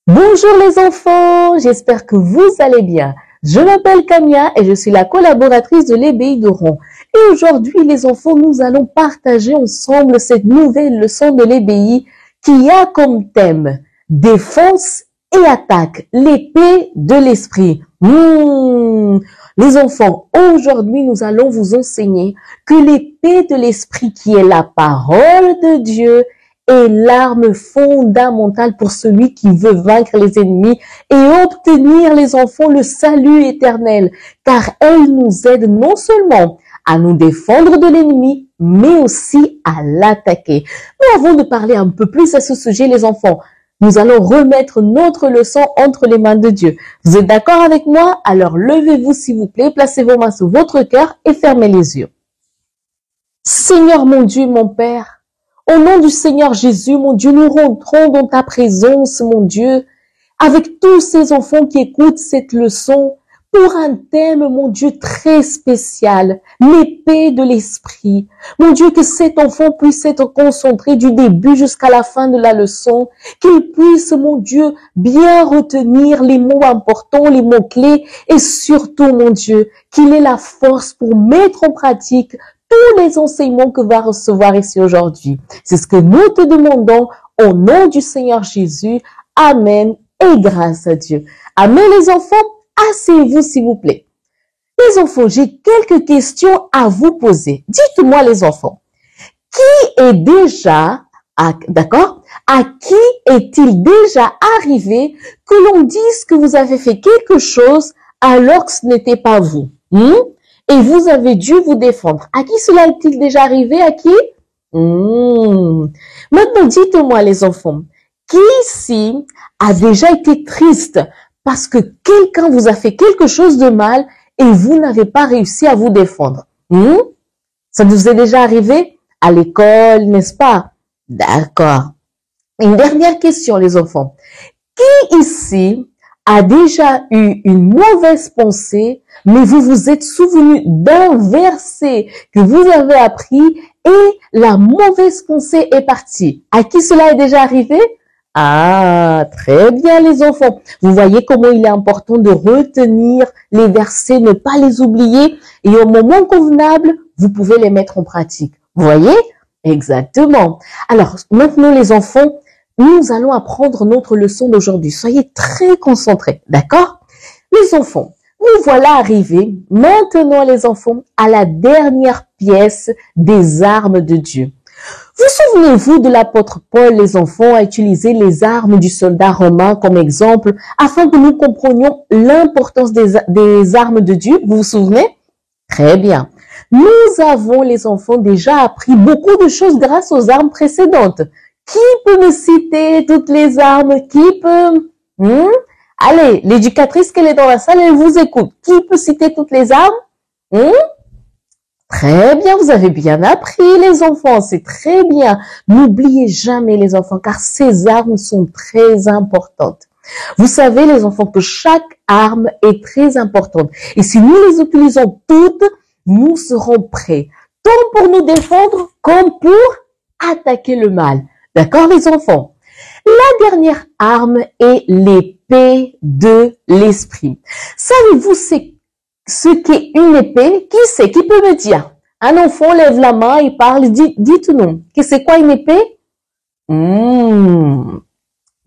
Bonjour les enfants, j'espère que vous allez bien. Je m'appelle Camia et je suis la collaboratrice de l'EBI d'Oran. Et aujourd'hui les enfants, nous allons partager ensemble cette nouvelle leçon de l'EBI qui a comme thème défense et attaque, l'épée de l'esprit. Les enfants, aujourd'hui nous allons vous enseigner que l'épée de l'esprit qui est la parole de Dieu est l'arme fondamentale pour celui qui veut vaincre les ennemis et obtenir, les enfants, le salut éternel, car elle nous aide non seulement à nous défendre de l'ennemi, mais aussi à l'attaquer. Mais avant de parler un peu plus à ce sujet, les enfants, nous allons remettre notre leçon entre les mains de Dieu. Vous êtes d'accord avec moi? Alors levez-vous s'il vous plaît, placez vos mains sur votre cœur et fermez les yeux. Seigneur mon Dieu, mon Père, au nom du Seigneur Jésus, mon Dieu, nous rentrons dans ta présence, mon Dieu, avec tous ces enfants qui écoutent cette leçon pour un thème, mon Dieu, très spécial, l'épée de l'esprit. Mon Dieu, que cet enfant puisse être concentré du début jusqu'à la fin de la leçon, qu'il puisse, mon Dieu, bien retenir les mots importants, les mots clés et surtout, mon Dieu, qu'il ait la force pour mettre en pratique tous les enseignements que va recevoir ici aujourd'hui. C'est ce que nous te demandons au nom du Seigneur Jésus. Amen et grâce à Dieu. Amen les enfants, asseyez-vous s'il vous plaît. Les enfants, j'ai quelques questions à vous poser. Dites-moi les enfants, qui est déjà, d'accord, à qui est-il déjà arrivé que l'on dise que vous avez fait quelque chose alors que ce n'était pas vous? Et vous avez dû vous défendre. À qui cela est-il déjà arrivé? À qui? Maintenant, dites-moi les enfants, qui ici a déjà été triste parce que quelqu'un vous a fait quelque chose de mal et vous n'avez pas réussi à vous défendre? Ça vous est déjà arrivé? À l'école, n'est-ce pas? D'accord. Une dernière question les enfants. Qui ici a déjà eu une mauvaise pensée, mais vous vous êtes souvenu d'un verset que vous avez appris et la mauvaise pensée est partie? À qui cela est déjà arrivé? Ah, très bien les enfants. Vous voyez comment il est important de retenir les versets, ne pas les oublier et au moment convenable, vous pouvez les mettre en pratique. Vous voyez? Exactement. Alors, maintenant les enfants, nous allons apprendre notre leçon d'aujourd'hui. Soyez très concentrés, d'accord? Les enfants, nous voilà arrivés maintenant les enfants à la dernière pièce des armes de Dieu. Vous souvenez-vous de l'apôtre Paul, les enfants, a utilisé les armes du soldat romain comme exemple afin que nous comprenions l'importance des armes de Dieu? Vous vous souvenez? Très bien. Nous avons, les enfants, déjà appris beaucoup de choses grâce aux armes précédentes. Qui peut me citer toutes les armes? Qui peut? Allez, l'éducatrice qu'elle est dans la salle, elle vous écoute. Qui peut citer toutes les armes? Très bien, vous avez bien appris les enfants, c'est très bien. N'oubliez jamais les enfants, car ces armes sont très importantes. Vous savez les enfants que chaque arme est très importante. Et si nous les utilisons toutes, nous serons prêts, tant pour nous défendre comme pour attaquer le mal. D'accord les enfants? La dernière arme est l'épée de l'esprit. Savez-vous ce qu'est une épée? Qui sait? Qui peut me dire? Un enfant lève la main et parle, dites-nous. C'est quoi une épée? Vous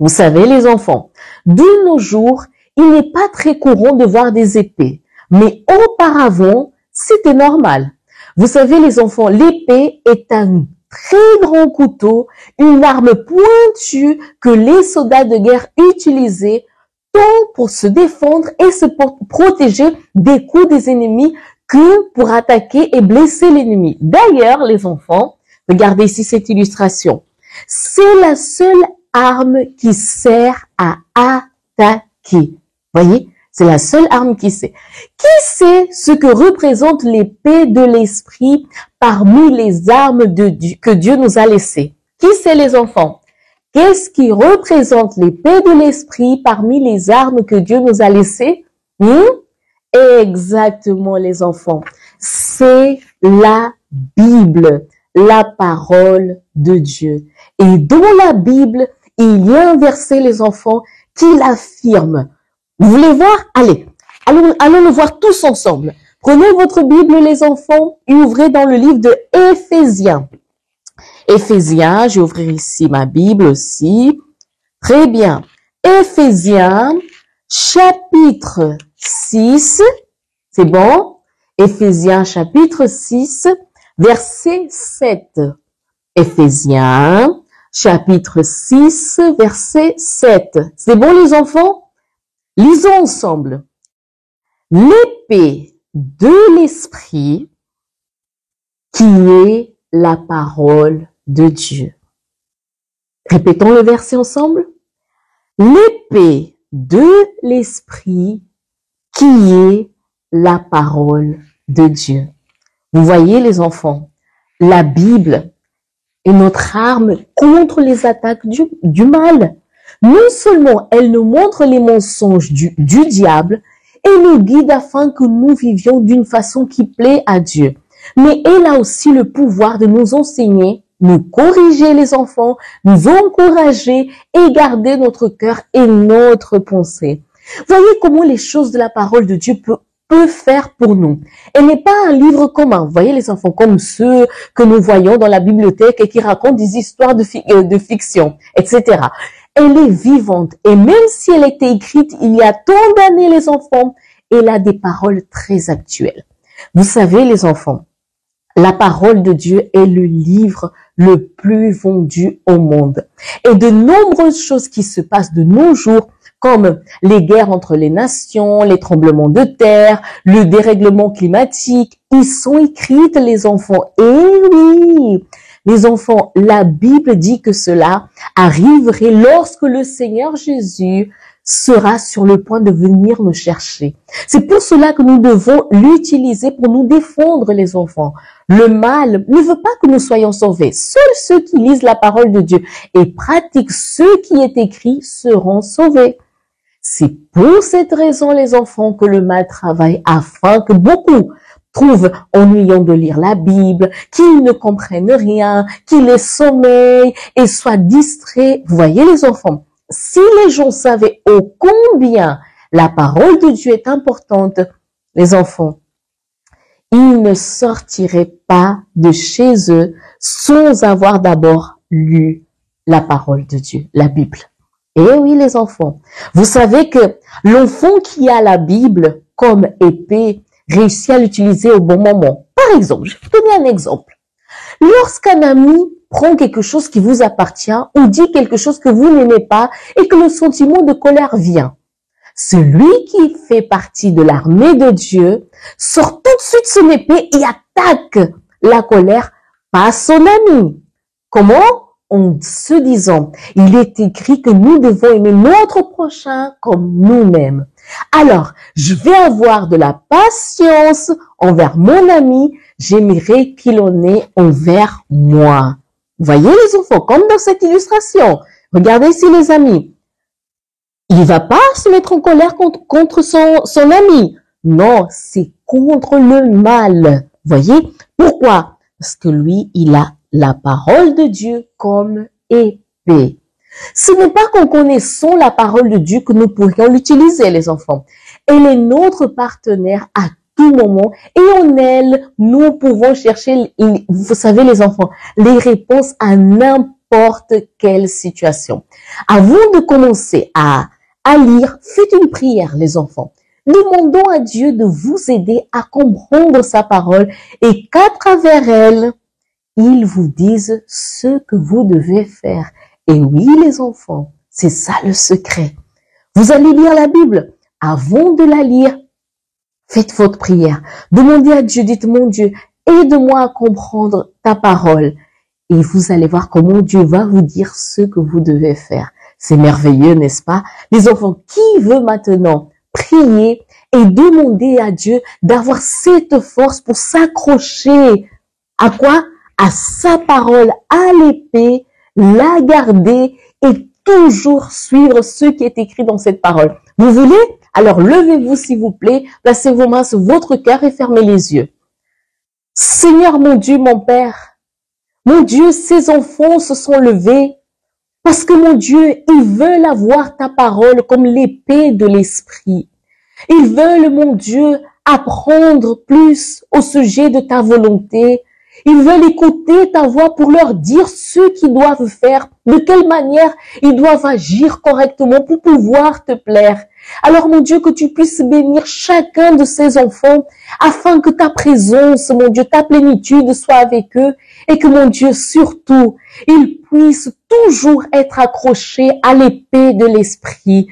savez les enfants, de nos jours, il n'est pas très courant de voir des épées. Mais auparavant, c'était normal. Vous savez les enfants, l'épée est un très grand couteau, une arme pointue que les soldats de guerre utilisaient tant pour se défendre et se protéger des coups des ennemis que pour attaquer et blesser l'ennemi. D'ailleurs, les enfants, regardez ici cette illustration. C'est la seule arme qui sert à attaquer. Voyez? C'est la seule arme qui sait. Qui sait ce que représente l'épée de l'esprit parmi les armes que Dieu nous a laissées? Qui sait les enfants? Qu'est-ce qui représente l'épée de l'esprit parmi les armes que Dieu nous a laissées? Exactement les enfants. C'est la Bible, la parole de Dieu. Et dans la Bible, il y a un verset les enfants qui l'affirme. Vous voulez voir? Allez, allons le voir tous ensemble. Prenez votre Bible, les enfants, et ouvrez dans le livre de Éphésiens. Éphésiens, je vais ouvrir ici ma Bible aussi. Très bien. Éphésiens, chapitre 6. C'est bon? Éphésiens, chapitre 6, verset 7. Éphésiens, chapitre 6, verset 7. C'est bon, les enfants? Lisons ensemble. L'épée de l'esprit qui est la parole de Dieu. Répétons le verset ensemble. L'épée de l'esprit qui est la parole de Dieu. Vous voyez, les enfants, la Bible est notre arme contre les attaques du mal. Non seulement elle nous montre les mensonges du diable et nous guide afin que nous vivions d'une façon qui plaît à Dieu, mais elle a aussi le pouvoir de nous enseigner, nous corriger les enfants, nous encourager et garder notre cœur et notre pensée. Voyez comment les choses de la parole de Dieu peut faire pour nous. Elle n'est pas un livre commun. Vous voyez les enfants, comme ceux que nous voyons dans la bibliothèque et qui racontent des histoires de fiction, etc. Elle est vivante et même si elle a été écrite il y a tant d'années, les enfants, elle a des paroles très actuelles. Vous savez, les enfants, la parole de Dieu est le livre le plus vendu au monde. Et de nombreuses choses qui se passent de nos jours, comme les guerres entre les nations, les tremblements de terre, le dérèglement climatique, ils sont écrites, les enfants. Et oui, les enfants, la Bible dit que cela arriverait lorsque le Seigneur Jésus sera sur le point de venir nous chercher. C'est pour cela que nous devons l'utiliser pour nous défendre, les enfants. Le mal ne veut pas que nous soyons sauvés. Seuls ceux qui lisent la parole de Dieu et pratiquent ce qui est écrit seront sauvés. C'est pour cette raison, les enfants, que le mal travaille afin que beaucoup trouvent ennuyant de lire la Bible, qu'ils ne comprennent rien, qu'ils les sommeillent et soient distraits. Vous voyez, les enfants, si les gens savaient ô combien la parole de Dieu est importante, les enfants, ils ne sortiraient pas de chez eux sans avoir d'abord lu la parole de Dieu, la Bible. Eh oui, les enfants, vous savez que l'enfant qui a la Bible comme épée réussit à l'utiliser au bon moment. Par exemple, je vais vous donner un exemple. Lorsqu'un ami prend quelque chose qui vous appartient ou dit quelque chose que vous n'aimez pas et que le sentiment de colère vient, celui qui fait partie de l'armée de Dieu sort tout de suite son épée et attaque la colère par son ami. Comment? En se disant, il est écrit que nous devons aimer notre prochain comme nous-mêmes. Alors, je vais avoir de la patience envers mon ami, j'aimerai qu'il en ait envers moi. Voyez les enfants, comme dans cette illustration. Regardez ici les amis. Il va pas se mettre en colère contre son ami. Non, c'est contre le mal. Voyez? Pourquoi? Parce que lui, il a la parole de Dieu comme épée. Ce n'est pas qu'en connaissant la parole de Dieu que nous pourrions l'utiliser, les enfants. Elle est notre partenaire à tout moment et en elle, nous pouvons chercher, vous savez les enfants, les réponses à n'importe quelle situation. Avant de commencer à lire, faites une prière, les enfants. Demandons à Dieu de vous aider à comprendre sa parole et qu'à travers elle, il vous dise ce que vous devez faire. Et oui, les enfants, c'est ça le secret. Vous allez lire la Bible. Avant de la lire, faites votre prière. Demandez à Dieu, dites, mon Dieu, aide-moi à comprendre ta parole. Et vous allez voir comment Dieu va vous dire ce que vous devez faire. C'est merveilleux, n'est-ce pas? Les enfants, qui veut maintenant prier et demander à Dieu d'avoir cette force pour s'accrocher à quoi? À sa parole, à l'épée, la garder et toujours suivre ce qui est écrit dans cette parole. Vous voulez? Alors levez-vous s'il vous plaît, placez vos mains sur votre cœur et fermez les yeux. Seigneur mon Dieu, mon Père, mon Dieu, ces enfants se sont levés Parce que mon Dieu, ils veulent avoir ta parole comme l'épée de l'esprit. Ils veulent, mon Dieu, apprendre plus au sujet de ta volonté. Ils veulent écouter ta voix pour leur dire ce qu'ils doivent faire, de quelle manière ils doivent agir correctement pour pouvoir te plaire. Alors, mon Dieu, que tu puisses bénir chacun de ces enfants afin que ta présence, mon Dieu, ta plénitude soit avec eux et que, mon Dieu, surtout, ils puissent toujours être accrochés à l'épée de l'esprit,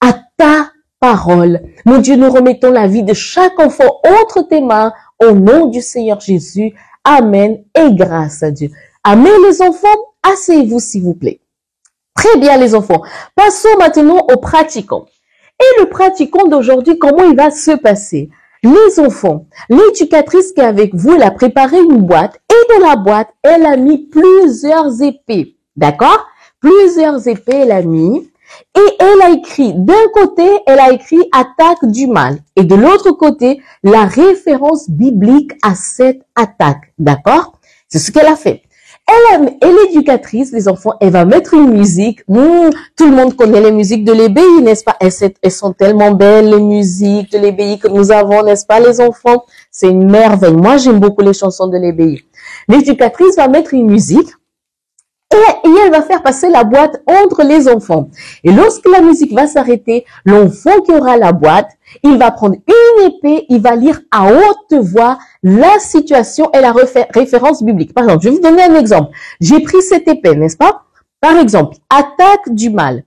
à ta parole. Mon Dieu, nous remettons la vie de chaque enfant entre tes mains au nom du Seigneur Jésus. Amen et grâce à Dieu. Amen les enfants, asseyez-vous s'il vous plaît. Très bien les enfants, passons maintenant aux pratiquants. Et le pratiquant d'aujourd'hui, comment il va se passer? Les enfants, l'éducatrice qui est avec vous, elle a préparé une boîte et dans la boîte, elle a mis plusieurs épées. D'accord? Plusieurs épées, elle a mis. Et elle a écrit, d'un côté, elle a écrit attaque du mal. Et de l'autre côté, la référence biblique à cette attaque. D'accord? C'est ce qu'elle a fait. Et l'éducatrice, les enfants, elle va mettre une musique. Tout le monde connaît les musiques de l'ébéi, n'est-ce pas? Elles sont tellement belles, les musiques de l'ébéi que nous avons, n'est-ce pas, les enfants? C'est une merveille. Moi, j'aime beaucoup les chansons de l'ébéi. L'éducatrice va mettre une musique. Et elle va faire passer la boîte entre les enfants. Et lorsque la musique va s'arrêter, l'enfant qui aura la boîte, il va prendre une épée, il va lire à haute voix la situation et la référence biblique. Par exemple, je vais vous donner un exemple. J'ai pris cette épée, n'est-ce pas? Par exemple, attaque du mal.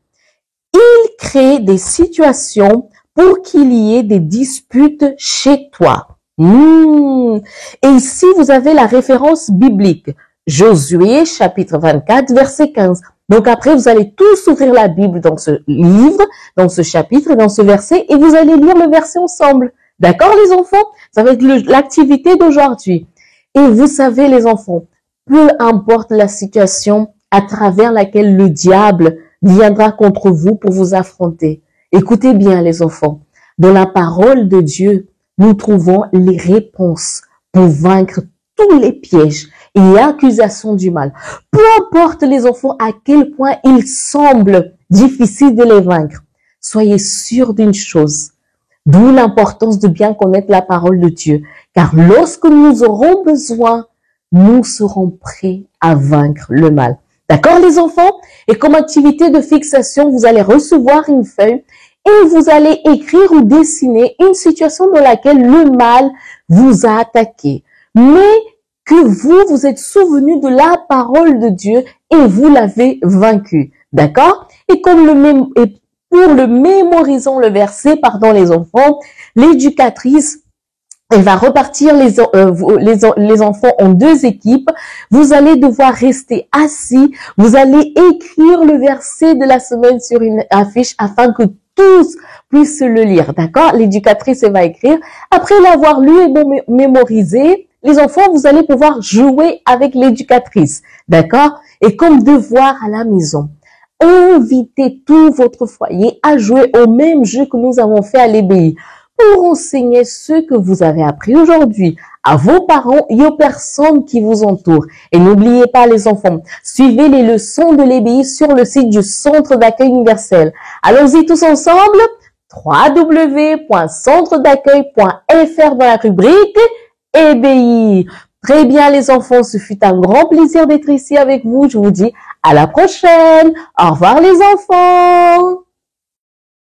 Il crée des situations pour qu'il y ait des disputes chez toi. Et ici, vous avez la référence biblique. Josué, chapitre 24, verset 15. Donc après, vous allez tous ouvrir la Bible dans ce livre, dans ce chapitre, dans ce verset, et vous allez lire le verset ensemble. D'accord, les enfants? Ça va être l'activité d'aujourd'hui. Et vous savez, les enfants, peu importe la situation à travers laquelle le diable viendra contre vous pour vous affronter. Écoutez bien, les enfants. Dans la parole de Dieu, nous trouvons les réponses pour vaincre tous les pièges et accusations du mal. Peu importe les enfants à quel point il semble difficile de les vaincre, soyez sûrs d'une chose, d'où l'importance de bien connaître la parole de Dieu, car lorsque nous aurons besoin, nous serons prêts à vaincre le mal. D'accord les enfants? Et comme activité de fixation, vous allez recevoir une feuille et vous allez écrire ou dessiner une situation dans laquelle le mal vous a attaqué. Mais que vous êtes souvenu de la parole de Dieu et vous l'avez vaincu. D'accord? Et pour le mémorisant le verset, pardon les enfants, l'éducatrice, elle va repartir les enfants en deux équipes. Vous allez devoir rester assis. Vous allez écrire le verset de la semaine sur une affiche afin que tous puissent le lire. D'accord? L'éducatrice, elle va écrire. Après l'avoir lu et mémorisé, les enfants, vous allez pouvoir jouer avec l'éducatrice. D'accord? Et comme devoir à la maison, invitez tout votre foyer à jouer au même jeu que nous avons fait à l'ébéi pour enseigner ce que vous avez appris aujourd'hui à vos parents et aux personnes qui vous entourent. Et n'oubliez pas les enfants, suivez les leçons de l'ébéi sur le site du Centre d'accueil universel. Allons-y tous ensemble, www.centredaccueil.fr dans la rubrique ébéi. Très bien les enfants, ce fut un grand plaisir d'être ici avec vous. Je vous dis à la prochaine. Au revoir les enfants.